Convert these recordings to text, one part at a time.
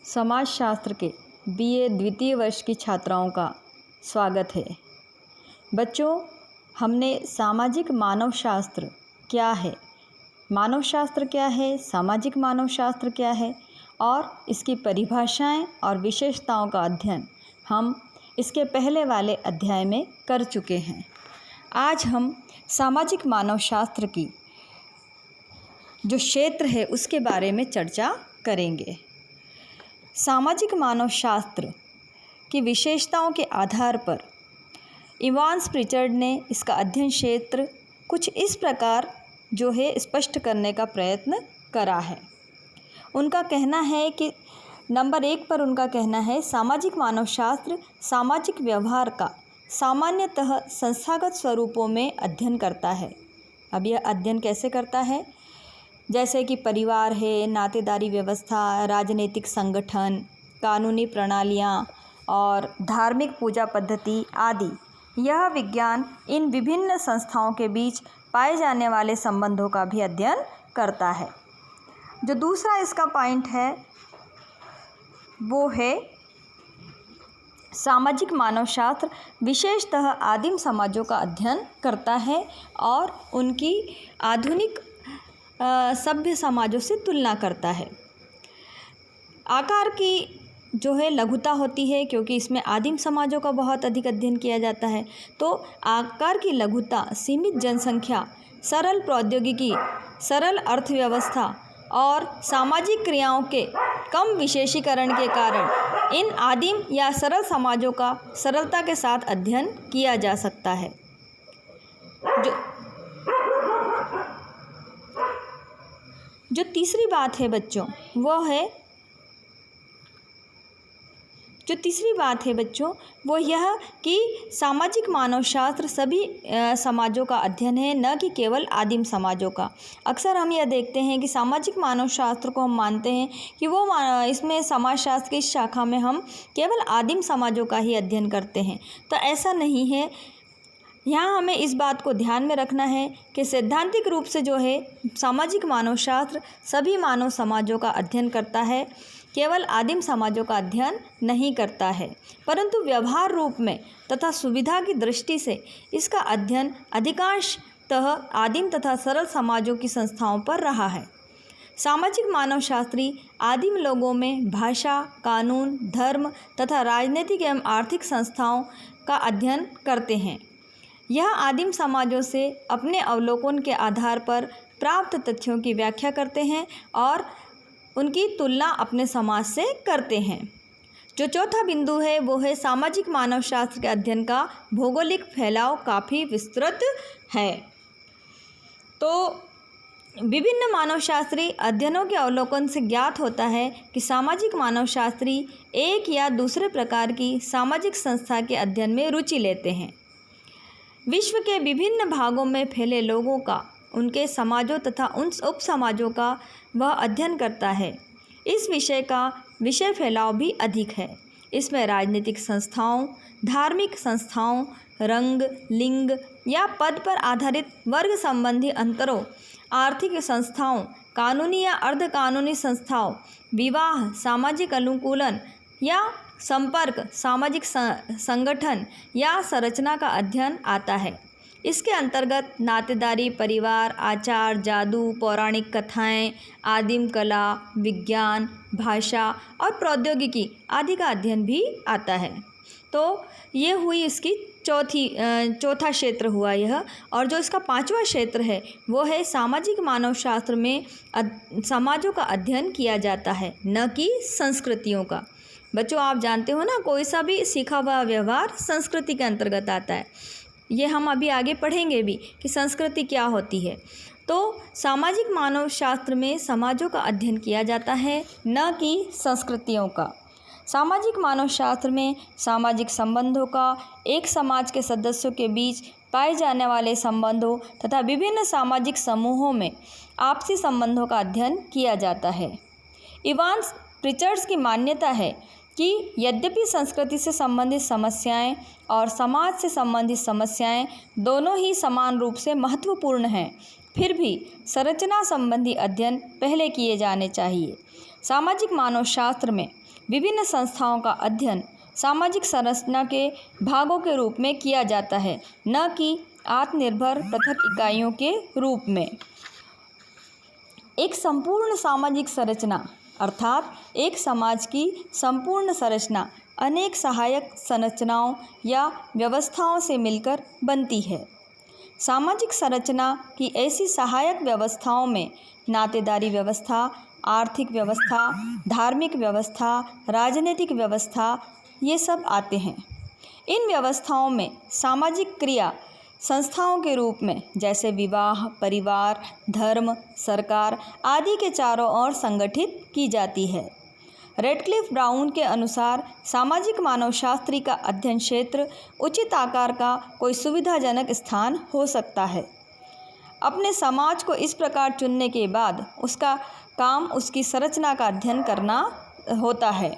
समाजशास्त्र के बीए द्वितीय वर्ष की छात्राओं का स्वागत है। बच्चों, हमने सामाजिक मानवशास्त्र क्या है, मानवशास्त्र क्या है, सामाजिक मानवशास्त्र क्या है और इसकी परिभाषाएं और विशेषताओं का अध्ययन हम इसके पहले वाले अध्याय में कर चुके हैं। आज हम सामाजिक मानवशास्त्र की जो क्षेत्र है उसके बारे में चर्चा करेंगे। सामाजिक मानवशास्त्र की विशेषताओं के आधार पर इवांस प्रिचर्ड ने इसका अध्ययन क्षेत्र कुछ इस प्रकार जो है स्पष्ट करने का प्रयत्न करा है। उनका कहना है कि नंबर 1 पर उनका कहना है, सामाजिक मानवशास्त्र सामाजिक व्यवहार का सामान्यतः संस्थागत स्वरूपों में अध्ययन करता है। अब यह अध्ययन कैसे करता है? जैसे कि परिवार है, नातेदारी व्यवस्था, राजनीतिक संगठन, कानूनी प्रणालियाँ और धार्मिक पूजा पद्धति आदि। यह विज्ञान इन विभिन्न संस्थाओं के बीच पाए जाने वाले संबंधों का भी अध्ययन करता है। जो दूसरा इसका पॉइंट है वो है सामाजिक मानवशास्त्र विशेषतः आदिम समाजों का अध्ययन करता है और उनकी आधुनिक सभ्य समाजों से तुलना करता है। आकार की जो है लघुता होती है, क्योंकि इसमें आदिम समाजों का बहुत अधिक अध्ययन किया जाता है। तो आकार की लघुता, सीमित जनसंख्या, सरल प्रौद्योगिकी, सरल अर्थव्यवस्था और सामाजिक क्रियाओं के कम विशेषीकरण के कारण इन आदिम या सरल समाजों का सरलता के साथ अध्ययन किया जा सकता है। जो तीसरी बात है बच्चों, वो यह कि सामाजिक मानवशास्त्र सभी समाजों का अध्ययन है, न कि केवल आदिम समाजों का। अक्सर हम यह देखते हैं कि सामाजिक मानवशास्त्र को हम मानते हैं कि वो इसमें समाजशास्त्र की शाखा में हम केवल आदिम समाजों का ही अध्ययन करते हैं। तो ऐसा नहीं है। यहाँ हमें इस बात को ध्यान में रखना है कि सैद्धांतिक रूप से जो है सामाजिक मानवशास्त्र सभी मानव समाजों का अध्ययन करता है, केवल आदिम समाजों का अध्ययन नहीं करता है। परंतु व्यवहार रूप में तथा सुविधा की दृष्टि से इसका अध्ययन अधिकांशतः आदिम तथा सरल समाजों की संस्थाओं पर रहा है। सामाजिक मानवशास्त्री आदिम लोगों में भाषा, कानून, धर्म तथा राजनीतिक एवं आर्थिक संस्थाओं का अध्ययन करते हैं। यह आदिम समाजों से अपने अवलोकन के आधार पर प्राप्त तथ्यों की व्याख्या करते हैं और उनकी तुलना अपने समाज से करते हैं। जो चौथा बिंदु है वो है सामाजिक मानवशास्त्र के अध्ययन का भौगोलिक फैलाव काफ़ी विस्तृत है। तो विभिन्न मानवशास्त्री अध्ययनों के अवलोकन से ज्ञात होता है कि सामाजिक मानवशास्त्री एक या दूसरे प्रकार की सामाजिक संस्था के अध्ययन में रुचि लेते हैं। विश्व के विभिन्न भागों में फैले लोगों का, उनके समाजों तथा उन उप समाजों का वह अध्ययन करता है। इस विषय का विषय फैलाव भी अधिक है। इसमें राजनीतिक संस्थाओं, धार्मिक संस्थाओं, रंग, लिंग या पद पर आधारित वर्ग संबंधी अंतरों, आर्थिक संस्थाओं, कानूनी या अर्ध कानूनी संस्थाओं, विवाह, सामाजिक अनुकूलन या संपर्क, सामाजिक संगठन या संरचना का अध्ययन आता है। इसके अंतर्गत नातेदारी, परिवार, आचार, जादू, पौराणिक कथाएं, आदिम कला, विज्ञान, भाषा और प्रौद्योगिकी आदि का अध्ययन भी आता है। तो ये हुई इसकी चौथा क्षेत्र हुआ यह। और जो इसका पांचवा क्षेत्र है वो है सामाजिक मानवशास्त्र में समाजों का अध्ययन किया जाता है, न कि संस्कृतियों का। बच्चों, आप जानते हो ना, कोई सा भी सीखा हुआ व्यवहार संस्कृति के अंतर्गत आता है। ये हम अभी आगे पढ़ेंगे भी कि संस्कृति क्या होती है। तो सामाजिक मानवशास्त्र में समाजों का अध्ययन किया जाता है, न कि संस्कृतियों का। सामाजिक मानवशास्त्र में सामाजिक संबंधों का, एक समाज के सदस्यों के बीच पाए जाने वाले संबंधों तथा विभिन्न सामाजिक समूहों में आपसी संबंधों का अध्ययन किया जाता है। इवांस प्रिचर्ड्स की मान्यता है कि यद्यपि संस्कृति से संबंधित समस्याएं और समाज से संबंधित समस्याएं दोनों ही समान रूप से महत्वपूर्ण हैं, फिर भी संरचना संबंधी अध्ययन पहले किए जाने चाहिए। सामाजिक मानवशास्त्र में विभिन्न संस्थाओं का अध्ययन सामाजिक संरचना के भागों के रूप में किया जाता है, न कि आत्मनिर्भर पृथक इकाइयों के रूप में। एक संपूर्ण सामाजिक संरचना अर्थात एक समाज की संपूर्ण संरचना अनेक सहायक संरचनाओं या व्यवस्थाओं से मिलकर बनती है। सामाजिक संरचना की ऐसी सहायक व्यवस्थाओं में नातेदारी व्यवस्था, आर्थिक व्यवस्था, धार्मिक व्यवस्था, राजनीतिक व्यवस्था ये सब आते हैं। इन व्यवस्थाओं में सामाजिक क्रिया संस्थाओं के रूप में जैसे विवाह, परिवार, धर्म, सरकार आदि के चारों ओर संगठित की जाती है। रेडक्लिफ ब्राउन के अनुसार सामाजिक मानवशास्त्री का अध्ययन क्षेत्र उचित आकार का कोई सुविधाजनक स्थान हो सकता है। अपने समाज को इस प्रकार चुनने के बाद उसका काम उसकी संरचना का अध्ययन करना होता है।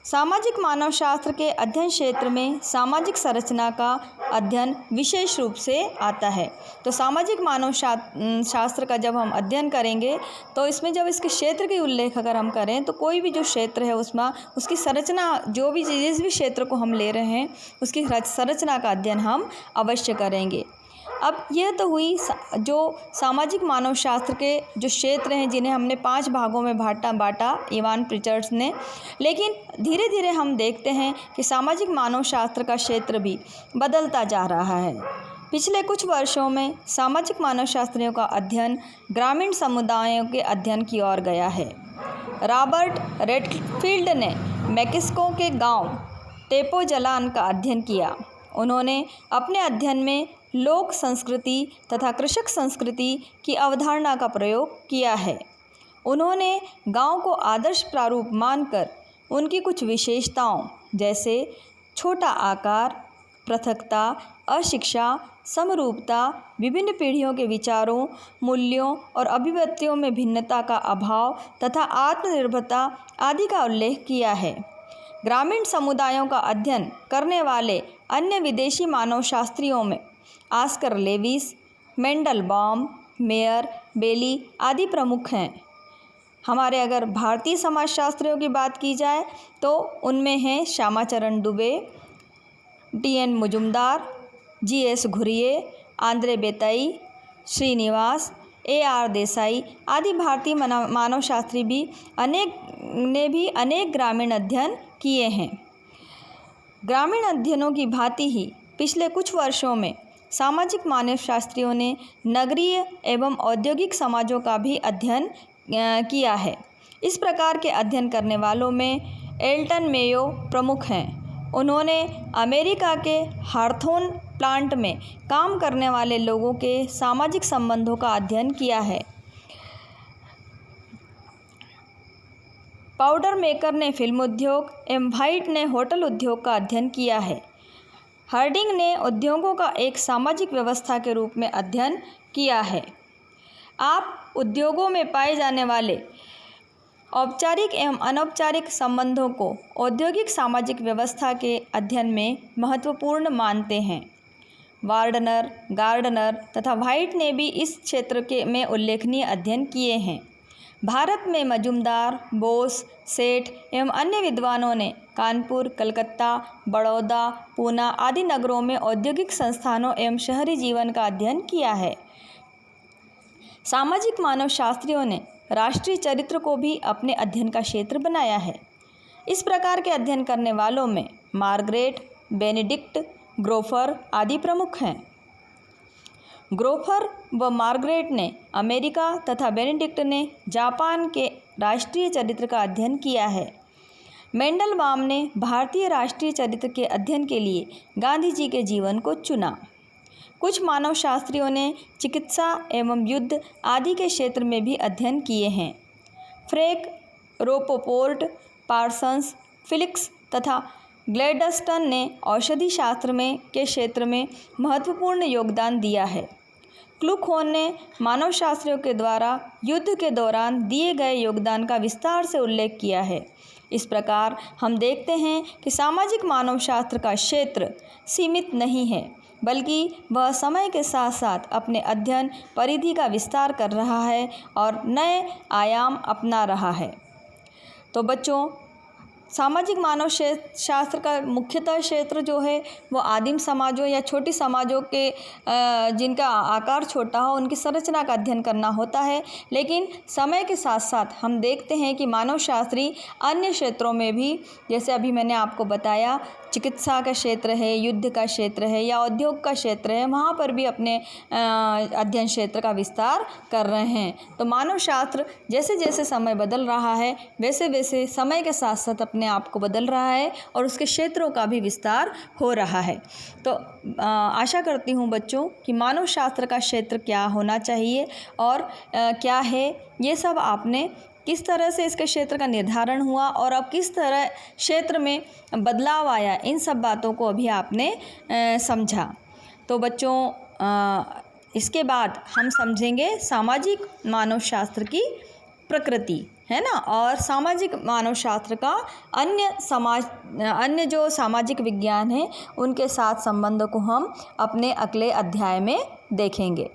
सामाजिक मानवशास्त्र के अध्ययन क्षेत्र में सामाजिक संरचना का अध्ययन विशेष रूप से आता है। तो सामाजिक मानवशास्त्र का जब हम अध्ययन करेंगे तो इसमें जब इसके क्षेत्र की उल्लेख अगर हम करें तो कोई भी जो क्षेत्र है उसमें उसकी संरचना जो भी जिस भी क्षेत्र को हम ले रहे हैं उसकी संरचना का अध्ययन हम अवश्य करेंगे। अब यह तो हुई जो सामाजिक मानवशास्त्र के जो क्षेत्र हैं जिन्हें हमने 5 भागों में बांटा इवान प्रिचर्ड्स ने। लेकिन धीरे धीरे हम देखते हैं कि सामाजिक मानवशास्त्र का क्षेत्र भी बदलता जा रहा है। पिछले कुछ वर्षों में सामाजिक मानवशास्त्रियों का अध्ययन ग्रामीण समुदायों के अध्ययन की ओर गया है। रॉबर्ट रेडफील्ड ने मैक्सिको के गांव टेपोजलान का अध्ययन किया। उन्होंने अपने अध्ययन में लोक संस्कृति तथा कृषक संस्कृति की अवधारणा का प्रयोग किया है। उन्होंने गांव को आदर्श प्रारूप मानकर उनकी कुछ विशेषताओं जैसे छोटा आकार, पृथकता, अशिक्षा, समरूपता, विभिन्न पीढ़ियों के विचारों, मूल्यों और अभिव्यक्तियों में भिन्नता का अभाव तथा आत्मनिर्भरता आदि का उल्लेख किया है। ग्रामीण समुदायों का अध्ययन करने वाले अन्य विदेशी मानवशास्त्रियों में ऑस्कर लेविस, मेंडलबाum, मेयर, बेली आदि प्रमुख हैं। हमारे अगर भारतीय समाजशास्त्रियों की बात की जाए तो उनमें हैं Shyamacharan Dube, T N. Majumdar, G S. Ghurye, Andre Beteille, Srinivas, A R. Desai आदि भारतीय मानवशास्त्री भी अनेक ग्रामीण अध्ययन किए हैं। ग्रामीण अध्ययनों की भांति ही पिछले कुछ वर्षों में सामाजिक मानवशास्त्रियों ने नगरीय एवं औद्योगिक समाजों का भी अध्ययन किया है। इस प्रकार के अध्ययन करने वालों में एल्टन मेयो प्रमुख हैं। उन्होंने अमेरिका के हार्थोन प्लांट में काम करने वाले लोगों के सामाजिक संबंधों का अध्ययन किया है। पाउडर मेकर ने फिल्म उद्योग एवं व्हाइट ने होटल उद्योग का अध्ययन किया है। हार्डिंग ने उद्योगों का एक सामाजिक व्यवस्था के रूप में अध्ययन किया है। आप उद्योगों में पाए जाने वाले औपचारिक एवं अनौपचारिक संबंधों को औद्योगिक सामाजिक व्यवस्था के अध्ययन में महत्वपूर्ण मानते हैं। वार्डनर, गार्डनर तथा व्हाइट ने भी इस क्षेत्र में उल्लेखनीय अध्ययन किए हैं। भारत में मजुमदार, बोस, सेठ एवं अन्य विद्वानों ने कानपुर, कलकत्ता, बड़ौदा, पूना आदि नगरों में औद्योगिक संस्थानों एवं शहरी जीवन का अध्ययन किया है। सामाजिक मानवशास्त्रियों ने राष्ट्रीय चरित्र को भी अपने अध्ययन का क्षेत्र बनाया है। इस प्रकार के अध्ययन करने वालों में मार्गरेट, बेनेडिक्ट, ग्रोफर आदि प्रमुख हैं। ग्रोफर व मार्गरेट ने अमेरिका तथा बेनेडिक्ट ने जापान के राष्ट्रीय चरित्र का अध्ययन किया है। मेंडलबाम ने भारतीय राष्ट्रीय चरित्र के अध्ययन के लिए गांधी जी के जीवन को चुना। कुछ मानवशास्त्रियों ने चिकित्सा एवं युद्ध आदि के क्षेत्र में भी अध्ययन किए हैं। फ्रेक, रोपोपोर्ट, पार्सन्स, फिलिक्स तथा ग्लेडस्टन ने औषधि शास्त्र में के क्षेत्र में महत्वपूर्ण योगदान दिया है। क्लूखोन ने मानवशास्त्रियों के द्वारा युद्ध के दौरान दिए गए योगदान का विस्तार से उल्लेख किया है। इस प्रकार हम देखते हैं कि सामाजिक मानवशास्त्र का क्षेत्र सीमित नहीं है, बल्कि वह समय के साथ साथ अपने अध्ययन परिधि का विस्तार कर रहा है और नए आयाम अपना रहा है। तो बच्चों, सामाजिक मानव शास्त्र का मुख्यतः क्षेत्र जो है वो आदिम समाजों या छोटी समाजों के जिनका आकार छोटा हो उनकी संरचना का अध्ययन करना होता है। लेकिन समय के साथ साथ हम देखते हैं कि मानव शास्त्री अन्य क्षेत्रों में भी, जैसे अभी मैंने आपको बताया, चिकित्सा का क्षेत्र है, युद्ध का क्षेत्र है या उद्योग का क्षेत्र है, वहाँ पर भी अपने अध्ययन क्षेत्र का विस्तार कर रहे हैं। तो मानव शास्त्र जैसे जैसे समय बदल रहा है वैसे वैसे समय के साथ साथ अपने आप को बदल रहा है और उसके क्षेत्रों का भी विस्तार हो रहा है। तो आशा करती हूँ बच्चों कि मानव शास्त्र का क्षेत्र क्या होना चाहिए और क्या है, ये सब आपने किस तरह से इसके क्षेत्र का निर्धारण हुआ और अब किस तरह क्षेत्र में बदलाव आया, इन सब बातों को अभी आपने समझा। तो बच्चों, इसके बाद हम समझेंगे सामाजिक मानव शास्त्र की प्रकृति, है ना, और सामाजिक मानव शास्त्र का अन्य जो सामाजिक विज्ञान है उनके साथ संबंध को हम अपने अगले अध्याय में देखेंगे।